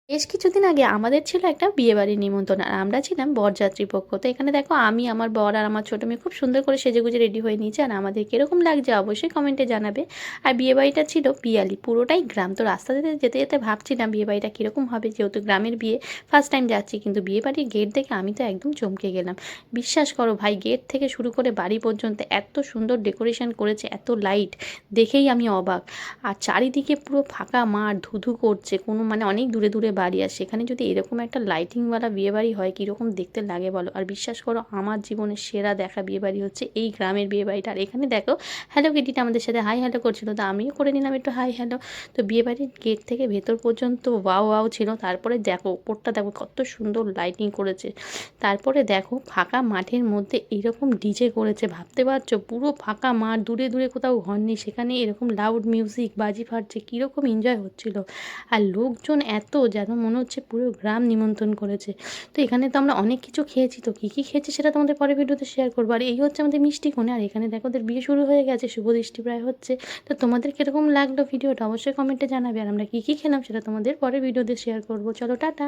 বেশ কিছুদিন আগে আমাদের ছিল একটা বিয়েবাড়ির নিমন্ত্রণ আর আমরা ছিলাম বরযাত্রী পক্ষ। তো এখানে দেখো আমি, আমার বর আর আমার ছোটো মেয়ে খুব সুন্দর করে সেজেগুজে রেডি হয়ে নিয়েছি। আর আমাদের কীরকম লাগছে অবশ্যই কমেন্টে জানাবে। আর বিয়েবাড়িটা ছিল পিয়ালি, পুরোটাই গ্রাম। তো রাস্তা যেতে যেতে ভাবছিলাম বিয়েবাড়িটা কীরকম হবে, যেহেতু গ্রামের বিয়ে, ফার্স্ট টাইম যাচ্ছি। কিন্তু বিয়েবাড়ির গেট দেখে আমি তো একদম চমকে গেলাম। বিশ্বাস করো ভাই, গেট থেকে শুরু করে বাড়ি পর্যন্ত এত সুন্দর ডেকোরেশন করেছে, এত লাইট, দেখেই আমি অবাক। আর চারিদিকে পুরো ফাঁকা মাঠ, ধুধু করছে, কোনো মানে অনেক দূরে দূরে বাড়ি। আর সেখানে যদি এরকম একটা লাইটিংওয়ালা বিয়েবাড়ি হয়, কীরকম দেখতে লাগে বলো। আর বিশ্বাস করো, আমার জীবনের সেরা দেখা বিয়েবাড়ি হচ্ছে এই গ্রামের বিয়েবাড়িটা। আর এখানে দেখো হ্যালো কিটিটা আমাদের সাথে হাই হ্যালো করছিল, তো আমিও করে নিলাম একটু হাই হ্যালো। তো বিয়েবাড়ির গেট থেকে ভেতর পর্যন্ত ওয়াও ওয়াও ছিল। তারপরে দেখো ওপরটা, দেখো কত সুন্দর লাইটিং করেছে। তারপরে দেখো ফাঁকা মাঠের মধ্যে এরকম ডিজে করেছে, ভাবতে পারছো? পুরো ফাঁকা মাঠ, দূরে দূরে কোথাও ঘর নেই, সেখানে এরকম লাউড মিউজিক বাজি ফাটছে, কীরকম এনজয় হচ্ছিল। আর লোকজন এত, যেন মনে হচ্ছে পুরো গ্রাম নিমন্ত্রণ করেছে। তো এখানে তো আমরা অনেক কিছু খেয়েছি, তো কী কী খেয়েছি সেটা তোমাদের পরের ভিডিওতে শেয়ার করবো। আর এই হচ্ছে আমাদের মিষ্টি কোণে। আর এখানে দেখো ওদের বিয়ে শুরু হয়ে গেছে, শুভ দৃষ্টি প্রায় হচ্ছে। তো তোমাদের কীরকম লাগলো ভিডিওটা অবশ্যই কমেন্টে জানাবে। আর আমরা কী কী খেলাম সেটা তোমাদের পরের ভিডিওতে শেয়ার করবো। চলো টাটা।